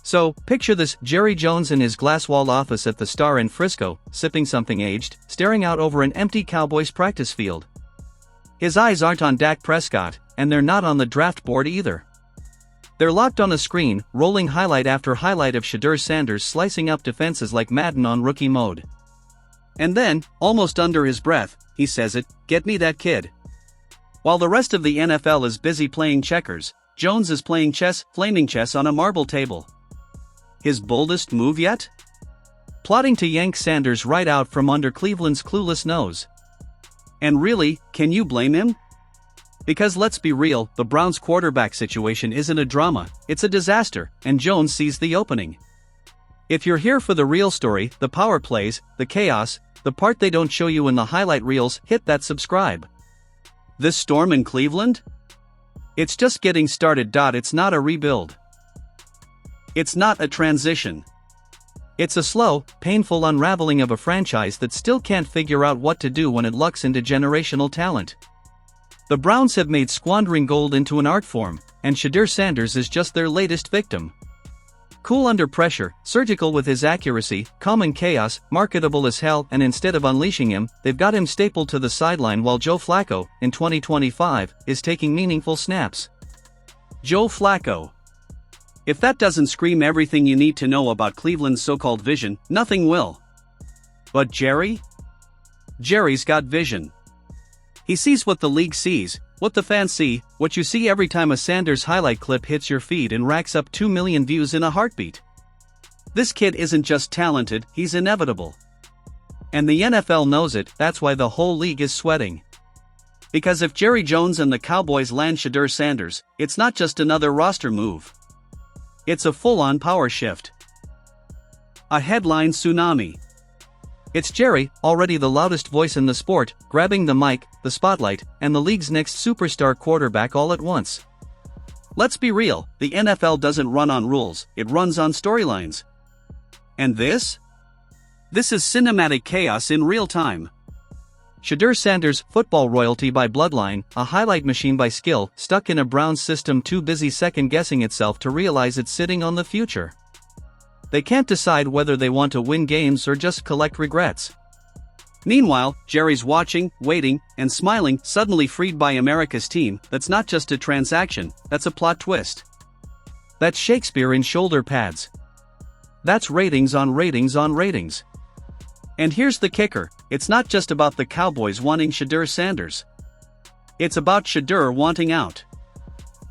So, picture this: Jerry Jones in his glass-walled office at the Star in Frisco, sipping something aged, staring out over an empty Cowboys practice field. His eyes aren't on Dak Prescott, and they're not on the draft board either. They're locked on a screen, rolling highlight after highlight of Shedeur Sanders slicing up defenses like Madden on rookie mode. And then, almost under his breath, he says it, "Get me that kid." While the rest of the NFL is busy playing checkers, Jones is playing chess, flaming chess on a marble table. His boldest move yet? Plotting to yank Sanders right out from under Cleveland's clueless nose. And really, can you blame him? Because let's be real, the Browns' quarterback situation isn't a drama, it's a disaster, and Jones sees the opening. If you're here for the real story, the power plays, the chaos, the part they don't show you in the highlight reels, hit that subscribe. This storm in Cleveland? It's just getting started. It's not a rebuild. It's not a transition. It's a slow, painful unraveling of a franchise that still can't figure out what to do when it lucks into generational talent. The Browns have made squandering gold into an art form, and Shedeur Sanders is just their latest victim. Cool under pressure, surgical with his accuracy, calm in chaos, marketable as hell, and instead of unleashing him, they've got him stapled to the sideline while Joe Flacco, in 2025, is taking meaningful snaps. Joe Flacco. If that doesn't scream everything you need to know about Cleveland's so-called vision, nothing will. But Jerry? Jerry's got vision. He sees what the league sees, what the fans see, what you see every time a Sanders highlight clip hits your feed and racks up 2 million views in a heartbeat. This kid isn't just talented, he's inevitable. And the NFL knows it, that's why the whole league is sweating. Because if Jerry Jones and the Cowboys land Shedeur Sanders, it's not just another roster move. It's a full-on power shift. A headline tsunami. It's Jerry, already the loudest voice in the sport, grabbing the mic, the spotlight, and the league's next superstar quarterback all at once. Let's be real, the NFL doesn't run on rules, it runs on storylines. And this? This is cinematic chaos in real time. Shedeur Sanders, football royalty by bloodline, a highlight machine by skill, stuck in a Browns system too busy second-guessing itself to realize it's sitting on the future. They can't decide whether they want to win games or just collect regrets. Meanwhile, Jerry's watching, waiting, and smiling, suddenly freed by America's team. That's not just a transaction, that's a plot twist. That's Shakespeare in shoulder pads. That's ratings on ratings on ratings. And here's the kicker, it's not just about the Cowboys wanting Shedeur Sanders. It's about Shedeur wanting out.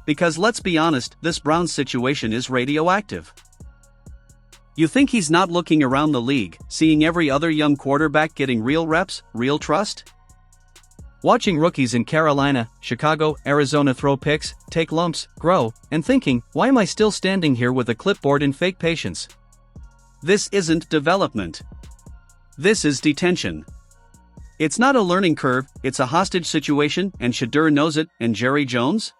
Because let's be honest, this Browns situation is radioactive. You think he's not looking around the league, seeing every other young quarterback getting real reps, real trust? Watching rookies in Carolina, Chicago, Arizona throw picks, take lumps, grow, and thinking, why am I still standing here with a clipboard in fake patience? This isn't development. This is detention. It's not a learning curve, it's a hostage situation, and Shedeur knows it, and Jerry Jones?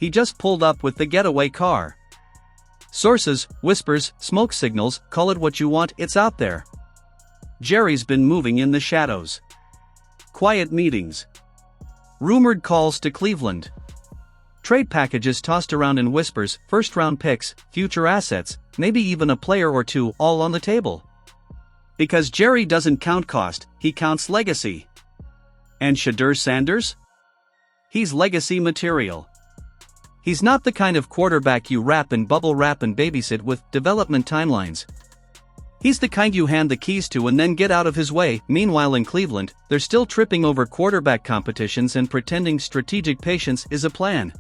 He just pulled up with the getaway car. Sources, whispers, smoke signals, call it what you want, it's out there. Jerry's been moving in the shadows. Quiet meetings. Rumored calls to Cleveland. Trade packages tossed around in whispers, first-round picks, future assets, maybe even a player or two, all on the table. Because Jerry doesn't count cost, he counts legacy. And Shedeur Sanders? He's legacy material. He's not the kind of quarterback you wrap and bubble wrap and babysit with development timelines. He's the kind you hand the keys to and then get out of his way. Meanwhile in Cleveland, they're still tripping over quarterback competitions and pretending strategic patience is a plan.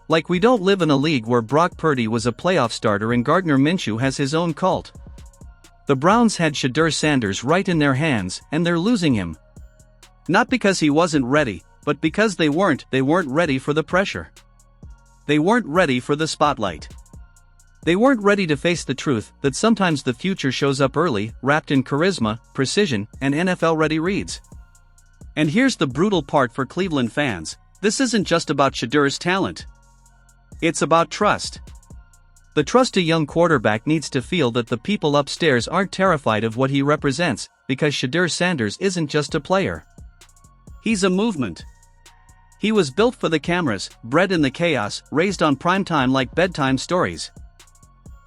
Like we don't live in a league where Brock Purdy was a playoff starter and Gardner Minshew has his own cult. The Browns had Shedeur Sanders right in their hands, and they're losing him. Not because he wasn't ready, but because they weren't ready for the pressure. They weren't ready for the spotlight. They weren't ready to face the truth that sometimes the future shows up early, wrapped in charisma, precision, and NFL-ready reads. And here's the brutal part for Cleveland fans, this isn't just about Shedeur's talent. It's about trust. The trust a young quarterback needs to feel that the people upstairs aren't terrified of what he represents, because Shedeur Sanders isn't just a player. He's a movement. He was built for the cameras, bred in the chaos, raised on prime time like bedtime stories.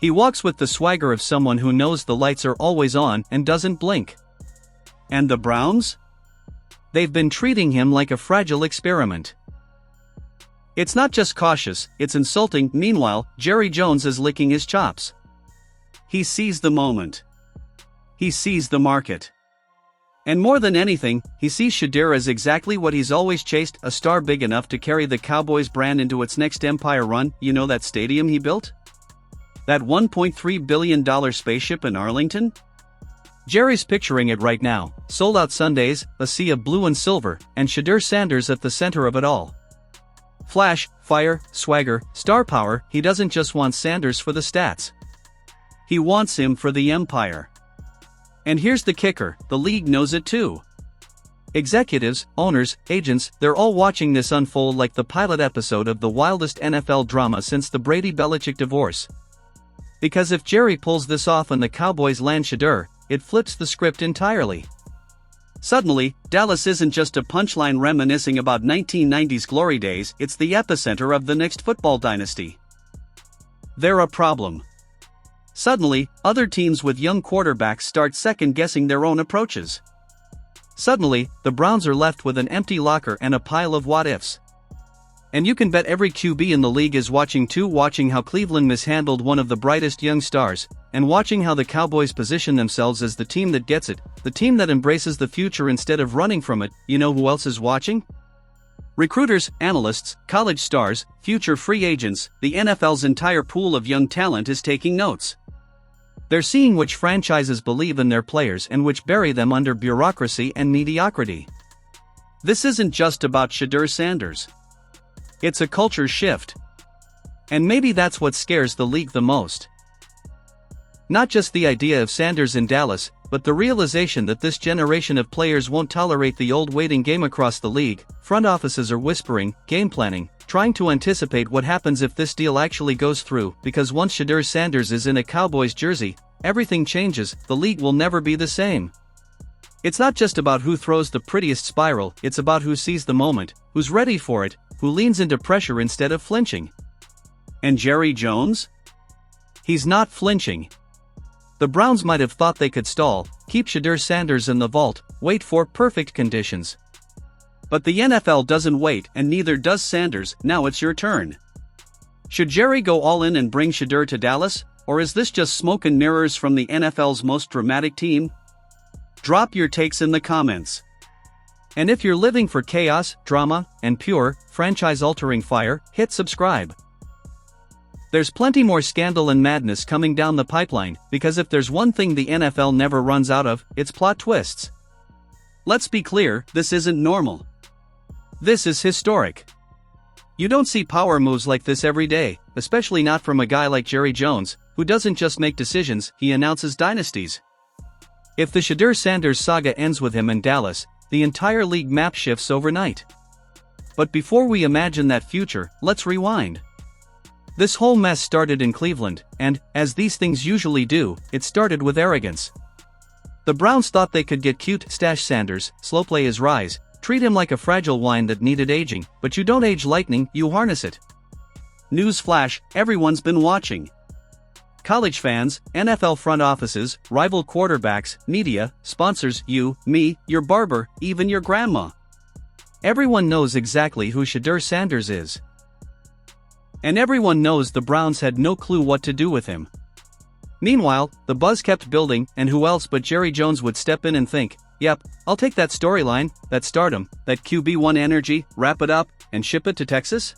He walks with the swagger of someone who knows the lights are always on and doesn't blink. And the Browns? They've been treating him like a fragile experiment. It's not just cautious, it's insulting. Meanwhile, Jerry Jones is licking his chops. He sees the moment. He sees the market. And more than anything, he sees Shedeur as exactly what he's always chased, a star big enough to carry the Cowboys brand into its next empire run. You know that stadium he built? That $1.3 billion spaceship in Arlington? Jerry's picturing it right now, sold-out Sundays, a sea of blue and silver, and Shedeur Sanders at the center of it all. Flash, fire, swagger, star power. He doesn't just want Sanders for the stats. He wants him for the empire. And here's the kicker, the league knows it too. Executives, owners, agents, they're all watching this unfold like the pilot episode of the wildest NFL drama since the Brady-Belichick divorce. Because if Jerry pulls this off and the Cowboys land Shedeur, it flips the script entirely. Suddenly, Dallas isn't just a punchline reminiscing about 1990s glory days, it's the epicenter of the next football dynasty. They're a problem. Suddenly, other teams with young quarterbacks start second-guessing their own approaches. Suddenly, the Browns are left with an empty locker and a pile of what-ifs. And you can bet every QB in the league is watching too, watching how Cleveland mishandled one of the brightest young stars, and watching how the Cowboys position themselves as the team that gets it, the team that embraces the future instead of running from it. You know who else is watching? Recruiters, analysts, college stars, future free agents. The NFL's entire pool of young talent is taking notes. They're seeing which franchises believe in their players and which bury them under bureaucracy and mediocrity. This isn't just about Shedeur Sanders. It's a culture shift. And maybe that's what scares the league the most. Not just the idea of Sanders in Dallas, but the realization that this generation of players won't tolerate the old waiting game across the league. Front offices are whispering, game planning, trying to anticipate what happens if this deal actually goes through, because once Shedeur Sanders is in a Cowboys jersey, everything changes. The league will never be the same. It's not just about who throws the prettiest spiral, it's about who sees the moment, who's ready for it, who leans into pressure instead of flinching. And Jerry Jones? He's not flinching. The Browns might have thought they could stall, keep Shedeur Sanders in the vault, wait for perfect conditions. But the NFL doesn't wait, and neither does Sanders. Now it's your turn. Should Jerry go all in and bring Shedeur to Dallas, or is this just smoke and mirrors from the NFL's most dramatic team? Drop your takes in the comments. And if you're living for chaos, drama, and pure, franchise-altering fire, hit subscribe. There's plenty more scandal and madness coming down the pipeline, because if there's one thing the NFL never runs out of, it's plot twists. Let's be clear, this isn't normal. This is historic. You don't see power moves like this every day, especially not from a guy like Jerry Jones, who doesn't just make decisions, he announces dynasties. If the Shedeur Sanders saga ends with him in Dallas, the entire league map shifts overnight. But before we imagine that future, let's rewind. This whole mess started in Cleveland, and, as these things usually do, it started with arrogance. The Browns thought they could get cute, stash Sanders, slow play his rise, treat him like a fragile wine that needed aging, but you don't age lightning, you harness it. News flash, everyone's been watching. College fans, NFL front offices, rival quarterbacks, media, sponsors, you, me, your barber, even your grandma. Everyone knows exactly who Shedeur Sanders is. And everyone knows the Browns had no clue what to do with him. Meanwhile, the buzz kept building, and who else but Jerry Jones would step in and think, yep, I'll take that storyline, that stardom, that QB1 energy, wrap it up, and ship it to Texas?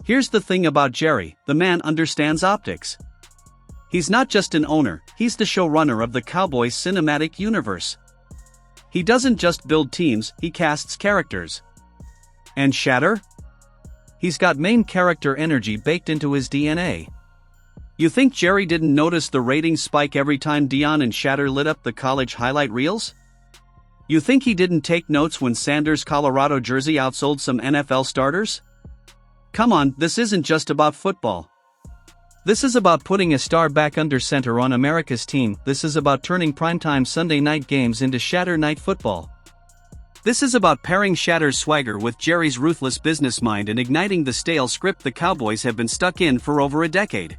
Here's the thing about Jerry, the man understands optics. He's not just an owner, he's the showrunner of the Cowboys cinematic universe. He doesn't just build teams, he casts characters. And Shedeur? He's got main character energy baked into his DNA. You think Jerry didn't notice the ratings spike every time Deion and Shedeur lit up the college highlight reels? You think he didn't take notes when Sanders' Colorado jersey outsold some NFL starters? Come on, this isn't just about football. This is about putting a star back under center on America's team. This is about turning primetime Sunday night games into Shedeur night football. This is about pairing Shedeur's swagger with Jerry's ruthless business mind and igniting the stale script the Cowboys have been stuck in for over a decade.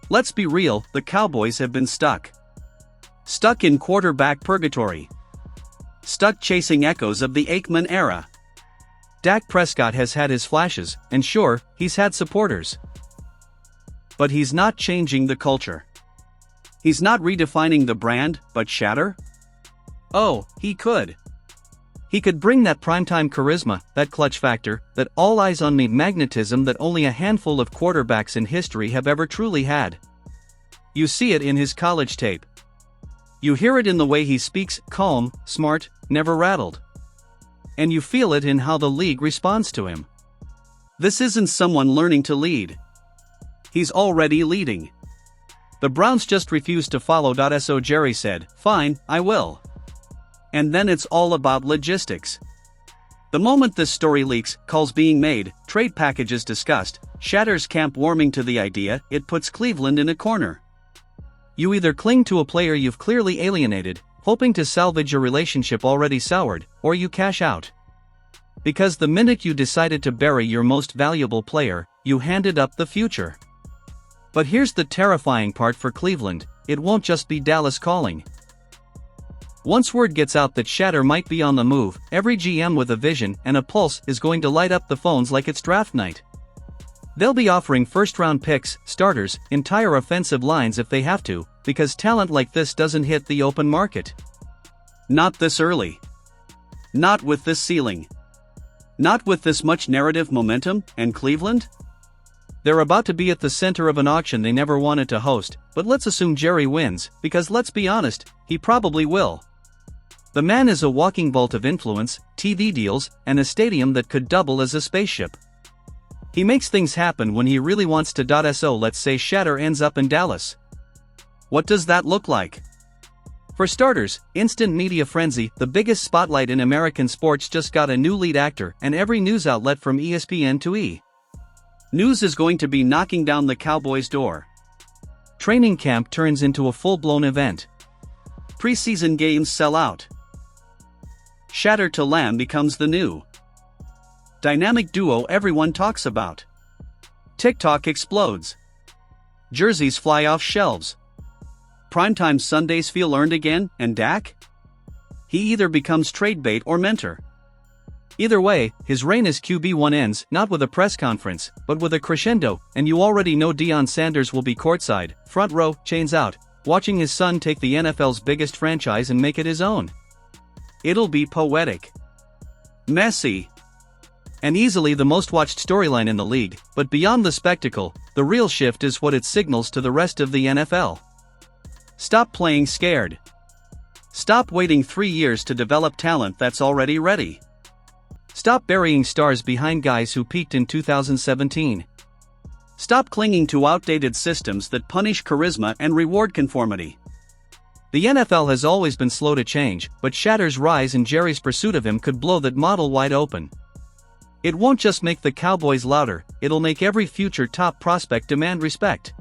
Let's be real, the Cowboys have been stuck. Stuck in quarterback purgatory. Stuck chasing echoes of the Aikman era. Dak Prescott has had his flashes, and sure, he's had supporters. But he's not changing the culture. He's not redefining the brand, but Shedeur? Oh, he could. He could bring that primetime charisma, that clutch factor, that all-eyes-on-me magnetism that only a handful of quarterbacks in history have ever truly had. You see it in his college tape. You hear it in the way he speaks, calm, smart, never rattled. And you feel it in how the league responds to him. This isn't someone learning to lead. He's already leading. The Browns just refused to follow. So Jerry said, "Fine, I will." And then it's all about logistics. The moment this story leaks, calls being made, trade packages discussed, Shedeur's camp warming to the idea, it puts Cleveland in a corner. You either cling to a player you've clearly alienated, hoping to salvage a relationship already soured, or you cash out. Because the minute you decided to bury your most valuable player, you handed up the future. But here's the terrifying part for Cleveland, it won't just be Dallas calling. Once word gets out that Shedeur might be on the move, every GM with a vision and a pulse is going to light up the phones like it's draft night. They'll be offering first-round picks, starters, entire offensive lines if they have to, because talent like this doesn't hit the open market. Not this early. Not with this ceiling. Not with this much narrative momentum, and Cleveland? They're about to be at the center of an auction they never wanted to host, but let's assume Jerry wins, because let's be honest, he probably will. The man is a walking vault of influence, TV deals, and a stadium that could double as a spaceship. He makes things happen when he really wants to. So let's say Shedeur ends up in Dallas. What does that look like? For starters, instant media frenzy, the biggest spotlight in American sports just got a new lead actor, and every news outlet from ESPN to E! News is going to be knocking down the Cowboys' door. Training camp turns into a full-blown event. Preseason games sell out. Shedeur to Lamb becomes the new dynamic duo everyone talks about. TikTok explodes. Jerseys fly off shelves. Primetime Sundays feel earned again, and Dak? He either becomes trade bait or mentor. Either way, his reign as QB1 ends not with a press conference, but with a crescendo, and you already know Shedeur Sanders will be courtside, front row, chains out, watching his son take the NFL's biggest franchise and make it his own. It'll be poetic. Messy. And easily the most watched storyline in the league, but beyond the spectacle, the real shift is what it signals to the rest of the NFL. Stop playing scared. Stop waiting 3 years to develop talent that's already ready. Stop burying stars behind guys who peaked in 2017. Stop clinging to outdated systems that punish charisma and reward conformity. The NFL has always been slow to change, but Shedeur's rise and Jerry's pursuit of him could blow that model wide open. It won't just make the Cowboys louder, it'll make every future top prospect demand respect.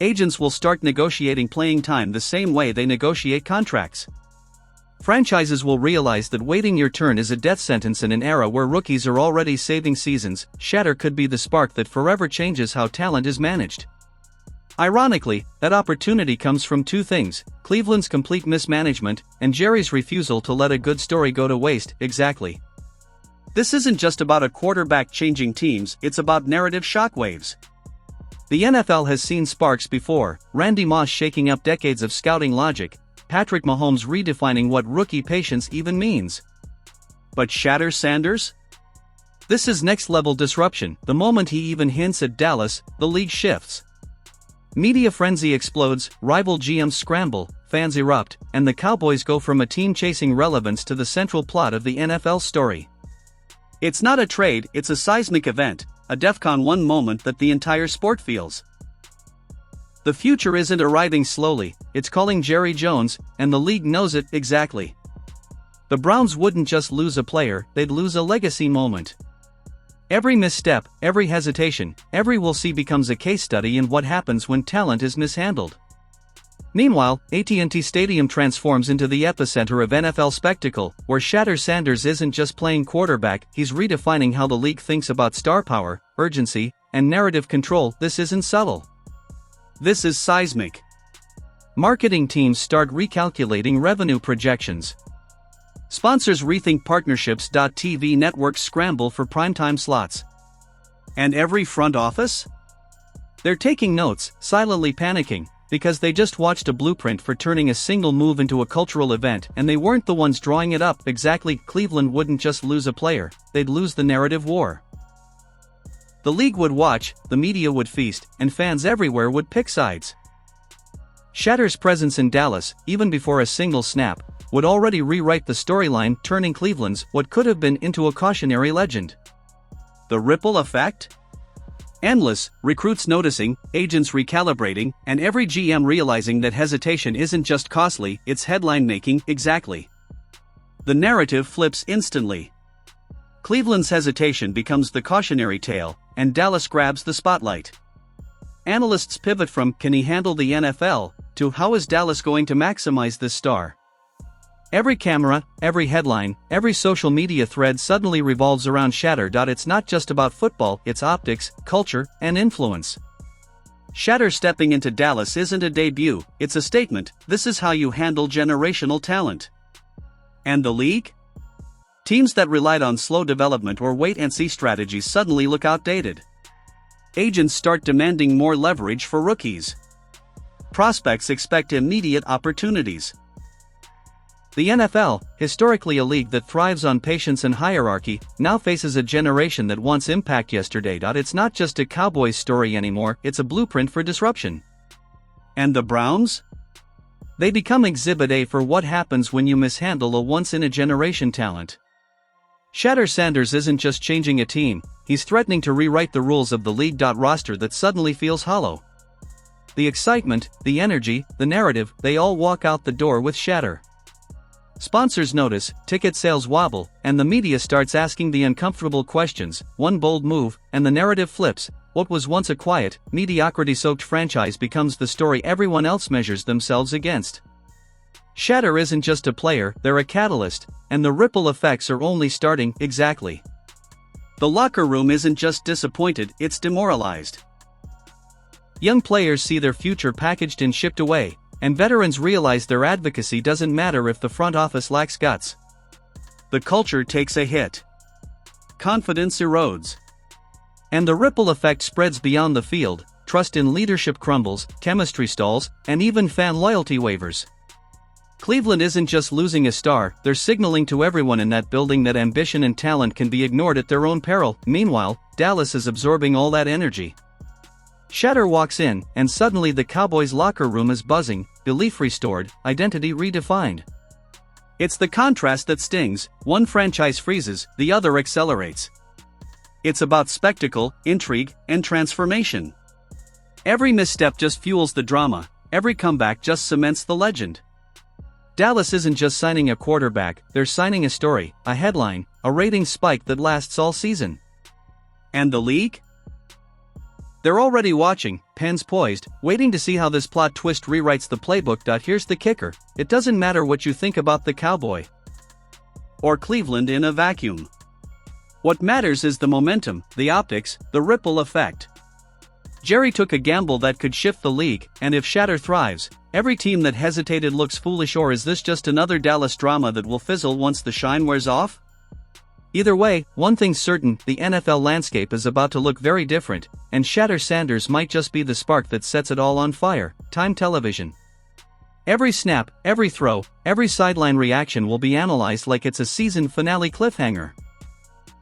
Agents will start negotiating playing time the same way they negotiate contracts. Franchises will realize that waiting your turn is a death sentence in an era where rookies are already saving seasons. Shedeur could be the spark that forever changes how talent is managed. Ironically, that opportunity comes from two things: Cleveland's complete mismanagement, and Jerry's refusal to let a good story go to waste. Exactly. This isn't just about a quarterback changing teams, it's about narrative shockwaves. The NFL has seen sparks before: Randy Moss shaking up decades of scouting logic, Patrick Mahomes redefining what rookie patience even means. But Shedeur Sanders? This is next-level disruption. The moment he even hints at Dallas, the league shifts. Media frenzy explodes, rival GMs scramble, fans erupt, and the Cowboys go from a team chasing relevance to the central plot of the NFL story. It's not a trade, it's a seismic event, a DEFCON 1 moment that the entire sport feels. The future isn't arriving slowly, it's calling Jerry Jones, and the league knows it exactly. The Browns wouldn't just lose a player, they'd lose a legacy moment. Every misstep, every hesitation, every we'll see becomes a case study in what happens when talent is mishandled. Meanwhile, AT&T Stadium transforms into the epicenter of NFL spectacle, where Shedeur Sanders isn't just playing quarterback, he's redefining how the league thinks about star power, urgency, and narrative control. This isn't subtle. This is seismic. Marketing teams start recalculating revenue projections. Sponsors rethink partnerships. TV networks scramble for primetime slots. And every front office? They're taking notes, silently panicking, because they just watched a blueprint for turning a single move into a cultural event and they weren't the ones drawing it up. Exactly, Cleveland wouldn't just lose a player, they'd lose the narrative war. The league would watch, the media would feast, and fans everywhere would pick sides. Shedeur's presence in Dallas, even before a single snap, would already rewrite the storyline, turning Cleveland's what could have been into a cautionary legend. The ripple effect? Endless, recruits noticing, agents recalibrating, and every GM realizing that hesitation isn't just costly, it's headline-making. Exactly. The narrative flips instantly. Cleveland's hesitation becomes the cautionary tale, and Dallas grabs the spotlight. Analysts pivot from "can he handle the NFL?" to "how is Dallas going to maximize this star?" Every camera, every headline, every social media thread suddenly revolves around Shedeur. It's not just about football, it's optics, culture, and influence. Shedeur stepping into Dallas isn't a debut, it's a statement. This is how you handle generational talent. And the league? Teams that relied on slow development or wait-and-see strategies suddenly look outdated. Agents start demanding more leverage for rookies. Prospects expect immediate opportunities. The NFL, historically a league that thrives on patience and hierarchy, now faces a generation that wants impact yesterday. It's not just a Cowboys story anymore, it's a blueprint for disruption. And the Browns? They become Exhibit A for what happens when you mishandle a once-in-a-generation talent. Shedeur Sanders isn't just changing a team, he's threatening to rewrite the rules of the league. Roster that suddenly feels hollow. The excitement, the energy, the narrative, they all walk out the door with Shedeur. Sponsors notice, ticket sales wobble, and the media starts asking the uncomfortable questions. One bold move, and the narrative flips. What was once a quiet, mediocrity-soaked franchise becomes the story everyone else measures themselves against. Shedeur isn't just a player, they're a catalyst, and the ripple effects are only starting. Exactly. The locker room isn't just disappointed, it's demoralized. Young players see their future packaged and shipped away, and veterans realize their advocacy doesn't matter if the front office lacks guts. The culture takes a hit. Confidence erodes. And the ripple effect spreads beyond the field. Trust in leadership crumbles, chemistry stalls, and even fan loyalty wavers. Cleveland isn't just losing a star, they're signaling to everyone in that building that ambition and talent can be ignored at their own peril. Meanwhile, Dallas is absorbing all that energy. Shedeur walks in, and suddenly the Cowboys' locker room is buzzing, belief restored, identity redefined. It's the contrast that stings. One franchise freezes, the other accelerates. It's about spectacle, intrigue, and transformation. Every misstep just fuels the drama, every comeback just cements the legend. Dallas isn't just signing a quarterback, they're signing a story, a headline, a ratings spike that lasts all season. And the league? They're already watching, pens poised, waiting to see how this plot twist rewrites the playbook. Here's the kicker, it doesn't matter what you think about the Cowboy or Cleveland in a vacuum. What matters is the momentum, the optics, the ripple effect. Jerry took a gamble that could shift the league, and if Shedeur thrives, every team that hesitated looks foolish. Or is this just another Dallas drama that will fizzle once the shine wears off? Either way, one thing's certain, the NFL landscape is about to look very different, and Shedeur Sanders might just be the spark that sets it all on fire. Time television. Every snap, every throw, every sideline reaction will be analyzed like it's a season finale cliffhanger.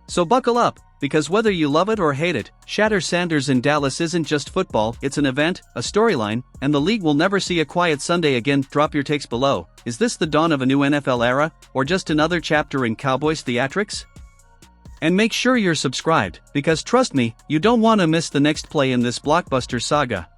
So buckle up, because whether you love it or hate it, Shedeur Sanders in Dallas isn't just football, it's an event, a storyline, and the league will never see a quiet Sunday again. Drop your takes below. Is this the dawn of a new NFL era, or just another chapter in Cowboys theatrics? And make sure you're subscribed, because trust me, you don't want to miss the next play in this blockbuster saga.